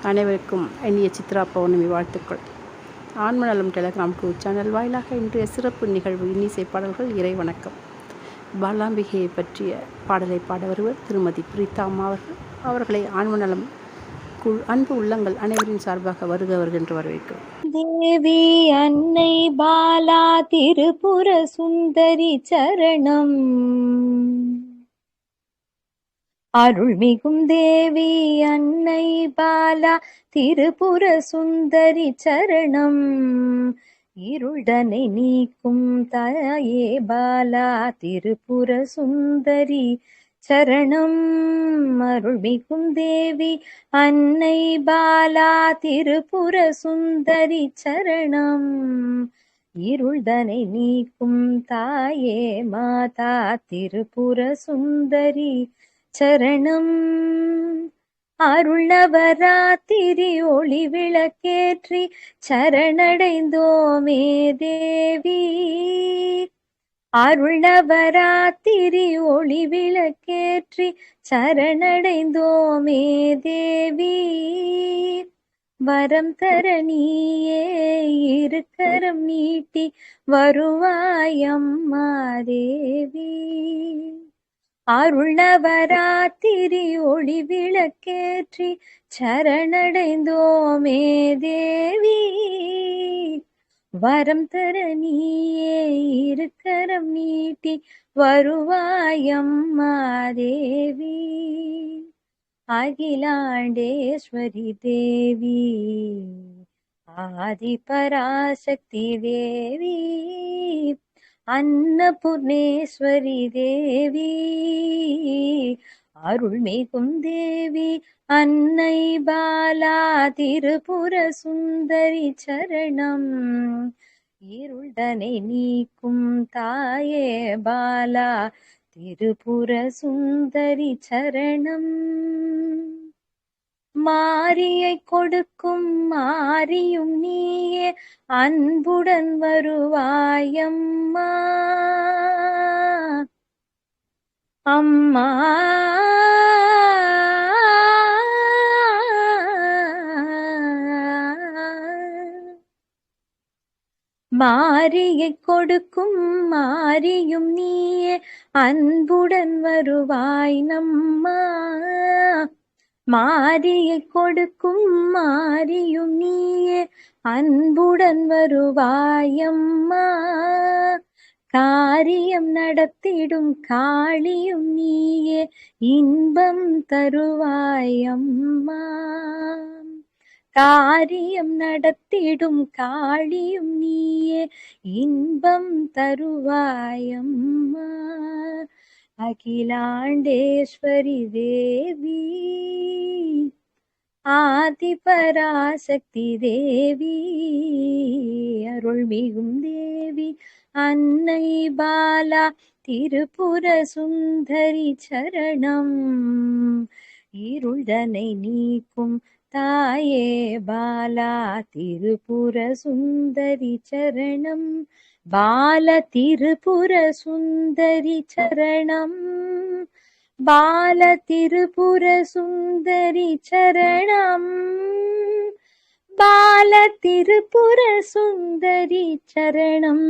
அனைவருக்கும் இனிய சித்ரா பௌர்ணமி வாழ்த்துக்கள். ஆன்மநலம் டெலகிராம் சேனல் வாயிலாக இன்றைய சிறப்பு நிகழ்வு இன்னிசை பாடல்கள் இறை வணக்கம். பாலாம்பிகையை பற்றிய பாடலை பாட வருவர் திருமதி பிரீதா அம்மா அவர்களை ஆன்மநலம் அன்பு உள்ளங்கள் அனைவரின் சார்பாக வருக வருகின்ற வரவேற்கிறோம். தேவி அன்னை பாலா திருபுர சுந்தரி சரணம். அருள்மிகும் தேவி அன்னை பாலா திருபுர சுந்தரி சரணம். இருள்தனை நீக்கும் தாயே பாலா திருபுர சுந்தரி சரணம். அருள்மிகும் தேவி அன்னை பாலா திருபுர சுந்தரி சரணம். இருள்தனை நீக்கும் தாயே மாதா திருபுர சுந்தரி சரணம். அருள்நவராத்திரி ஒளி விளக்கேற்றி சரணடைந்தோமே தேவி. அருள்நவராத்திரி ஒளி விளக்கேற்றி சரணடைந்தோமே தேவி. வரம் தர நீயே இருக்கரம் நீட்டி வருவாயம்மா தேவி. அருள்நவராத்திரி ஒளி விளக்கேற்றி சரணடைந்தோமே தேவி. வரம் தர நீயே இருக்கரம் நீட்டி வருவாயம்மா தேவி. அகிலாண்டேஸ்வரி தேவி ஆதி பராசக்தி தேவி. அன்னபூர்ணேஸ்வரி தேவி அருள்மிகும் தேவி அன்னை பாலா திருபுர சுந்தரி சரணம். இருள்தனை நீக்கும் தாயே பாலா திருபுர சுந்தரி சரணம். மாரியை கொடுக்கும் மாரியும் நீயே அன்புடன் வருவாயம்மா. அம்மா மாரியை கொடுக்கும் மாரியும் நீயே அன்புடன் வருவாய் நம்மா. மாரியை கொடுக்கும் மாரியும் நீயே அன்புடன் வருவாயம்மா. காரியம் நடத்திடும் காளியும் நீயே இன்பம் தருவாயம்மா. காரியம் நடத்திடும் காளியும் நீயே இன்பம் தருவாயம்மா. அகிலாண்டேஸ்வரி தேவி ஆதி பராசக்தி தேவி. அருள்மிகும் தேவி அன்னை பாலா திருபுர சுந்தரி சரணம். இருள்தனை நீக்கும் தாயே பாலா திருபுர சுந்தரி சரணம். பால திருபுர சுந்தரி சரணம். பால திருபுர சுந்தரி சரணம். பால திருபுர சுந்தரி சரணம்.